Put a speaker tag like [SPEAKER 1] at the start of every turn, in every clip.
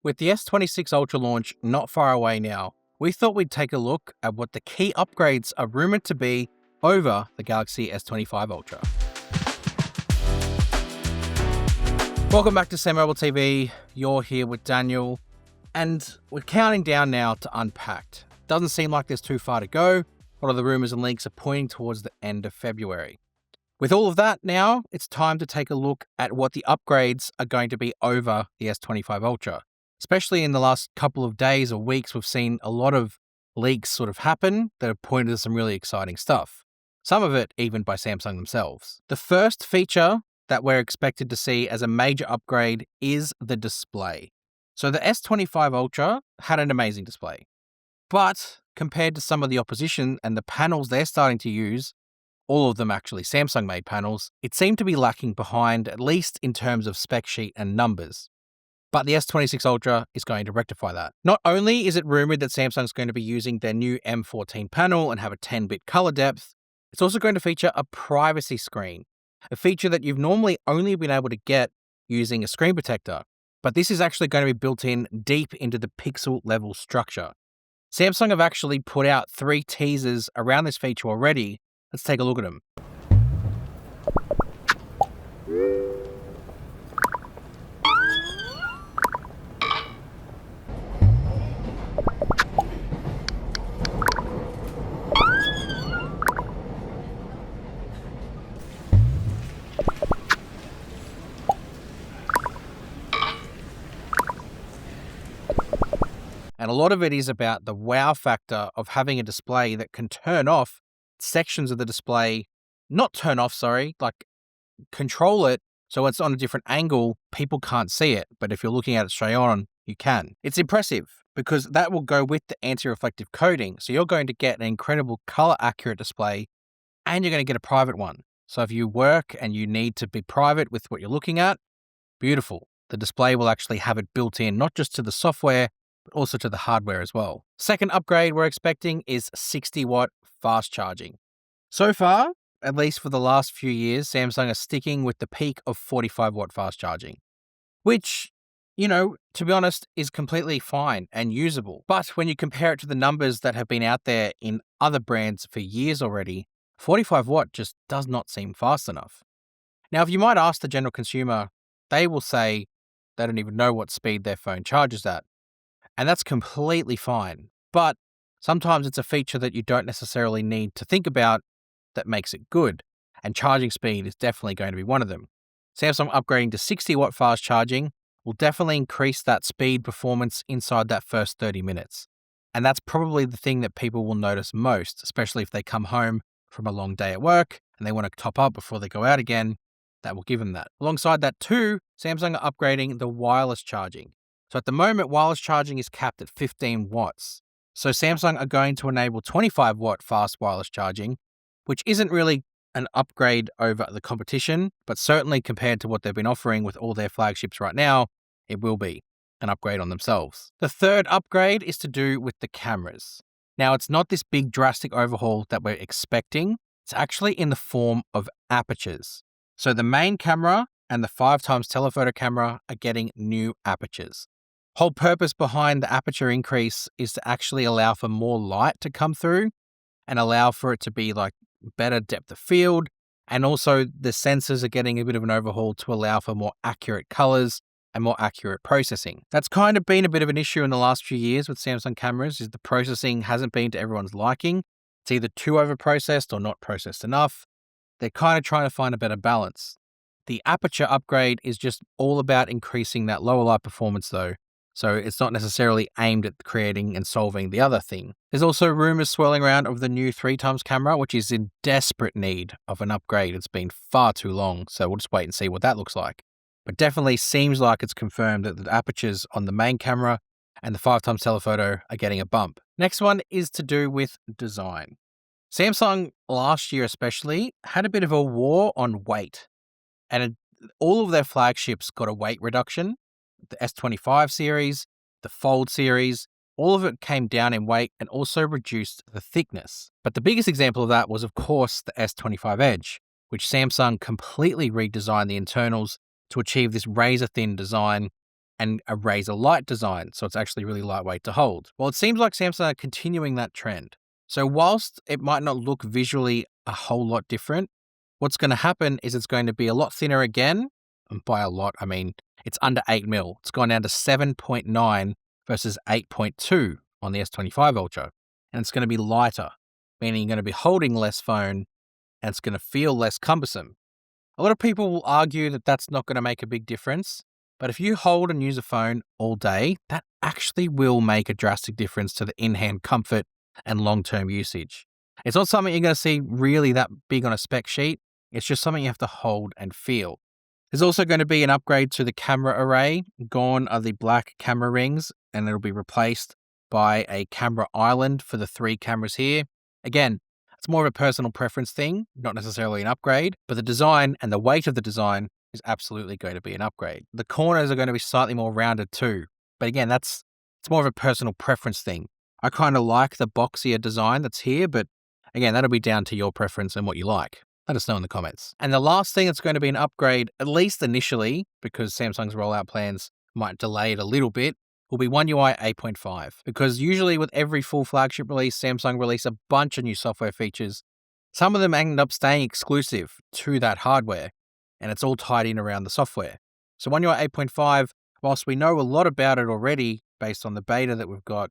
[SPEAKER 1] With the S26 Ultra launch not far away now, we thought we'd take a look at what the key upgrades are rumored to be over the Galaxy S25 Ultra. Welcome back to SamMobile TV. You're here with Daniel, and we're counting down now to Unpacked. Doesn't seem like there's too far to go. A lot of the rumors and leaks are pointing towards the end of February. With all of that now, it's time to take a look at what the upgrades are going to be over the S25 Ultra. Especially in the last couple of days or weeks, we've seen a lot of leaks sort of happen that have pointed to some really exciting stuff. Some of it even by Samsung themselves. The first feature that we're expected to see as a major upgrade is the display. So the S25 Ultra had an amazing display, but compared to some of the opposition and the panels they're starting to use, all of them actually Samsung-made panels, it seemed to be lacking behind, at least in terms of spec sheet and numbers. But the S26 Ultra is going to rectify that. Not only is it rumored that Samsung's going to be using their new M14 panel and have a 10-bit color depth, it's also going to feature a privacy screen, a feature that you've normally only been able to get using a screen protector. But this is actually going to be built in deep into the pixel level structure. Samsung have actually put out 3 teasers around this feature already. Let's take a look at them. And a lot of it is about the wow factor of having a display that can turn off sections of the display, like control it so it's on a different angle, people can't see it. But if you're looking at it straight on, you can. It's impressive because that will go with the anti-reflective coating. So you're going to get an incredible color accurate display and you're going to get a private one. So if you work and you need to be private with what you're looking at, beautiful. The display will actually have it built in, not just to the software, but also to the hardware as well. Second upgrade we're expecting is 60-watt fast charging. So far, at least for the last few years, Samsung are sticking with the peak of 45-watt fast charging, which, to be honest, is completely fine and usable. But when you compare it to the numbers that have been out there in other brands for years already, 45-watt just does not seem fast enough. Now, if you might ask the general consumer, they will say they don't even know what speed their phone charges at. And that's completely fine. But sometimes it's a feature that you don't necessarily need to think about that makes it good. And charging speed is definitely going to be one of them. Samsung upgrading to 60-watt fast charging will definitely increase that speed performance inside that first 30 minutes. And that's probably the thing that people will notice most, especially if they come home from a long day at work and they want to top up before they go out again. That will give them that. Alongside that too, Samsung are upgrading the wireless charging. So at the moment, wireless charging is capped at 15 watts. So Samsung are going to enable 25-watt fast wireless charging, which isn't really an upgrade over the competition, but certainly compared to what they've been offering with all their flagships right now, it will be an upgrade on themselves. The third upgrade is to do with the cameras. Now, it's not this big drastic overhaul that we're expecting. It's actually in the form of apertures. So the main camera and the 5x telephoto camera are getting new apertures. Whole purpose behind the aperture increase is to actually allow for more light to come through and allow for it to be like better depth of field. And also the sensors are getting a bit of an overhaul to allow for more accurate colors and more accurate processing. That's kind of been a bit of an issue in the last few years with Samsung cameras, is the processing hasn't been to everyone's liking. It's either too overprocessed or not processed enough. They're kind of trying to find a better balance. The aperture upgrade is just all about increasing that lower light performance though. So it's not necessarily aimed at creating and solving the other thing. There's also rumors swirling around of the new 3x camera, which is in desperate need of an upgrade. It's been far too long, so we'll just wait and see what that looks like. But definitely seems like it's confirmed that the apertures on the main camera and the 5x telephoto are getting a bump. Next one is to do with design. Samsung last year especially had a bit of a war on weight, and all of their flagships got a weight reduction. The S25 series, the Fold series, all of it came down in weight and also reduced the thickness. But the biggest example of that was, of course, the S25 Edge, which Samsung completely redesigned the internals to achieve this razor-thin design and a razor light design, so it's actually really lightweight to hold. Well, it seems like Samsung are continuing that trend. So whilst it might not look visually a whole lot different, what's going to happen is it's going to be a lot thinner again. And by a lot, I mean it's under 8mm. It's gone down to 7.9 versus 8.2 on the S25 Ultra. And it's going to be lighter, meaning you're going to be holding less phone and it's going to feel less cumbersome. A lot of people will argue that that's not going to make a big difference, but if you hold and use a phone all day, that actually will make a drastic difference to the in-hand comfort and long-term usage. It's not something you're going to see really that big on a spec sheet. It's just something you have to hold and feel. There's also going to be an upgrade to the camera array. Gone are the black camera rings, and it'll be replaced by a camera island for the 3 cameras here. Again, it's more of a personal preference thing, not necessarily an upgrade, but the design and the weight of the design is absolutely going to be an upgrade. The corners are going to be slightly more rounded too, but again, it's more of a personal preference thing. I kind of like the boxier design that's here, but again, that'll be down to your preference and what you like. Let us know in the comments. And the last thing that's going to be an upgrade, at least initially, because Samsung's rollout plans might delay it a little bit, will be One UI 8.5. Because usually with every full flagship release, Samsung release a bunch of new software features. Some of them end up staying exclusive to that hardware, and it's all tied in around the software. So One UI 8.5, whilst we know a lot about it already based on the beta that we've got,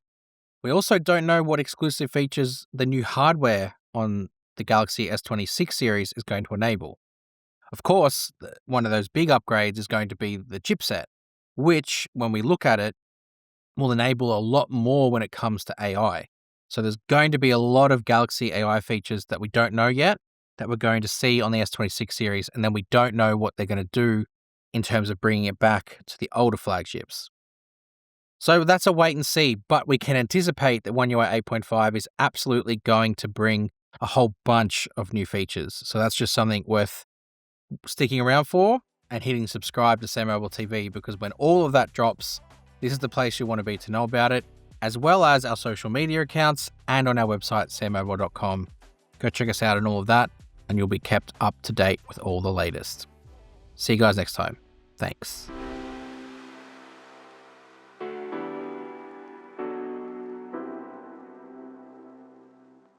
[SPEAKER 1] we also don't know what exclusive features the new hardware on the Galaxy S26 series is going to enable. Of course, one of those big upgrades is going to be the chipset, which, when we look at it, will enable a lot more when it comes to AI. So there's going to be a lot of Galaxy AI features that we don't know yet, that we're going to see on the S26 series, and then we don't know what they're going to do in terms of bringing it back to the older flagships. So that's a wait and see, but we can anticipate that One UI 8.5 is absolutely going to bring a whole bunch of new features. So that's just something worth sticking around for and hitting subscribe to SamMobile TV, because when all of that drops, this is the place you want to be to know about it, as well as our social media accounts and on our website, sammobile.com. Go check us out on all of that, and you'll be kept up to date with all the latest. See you guys next time. Thanks.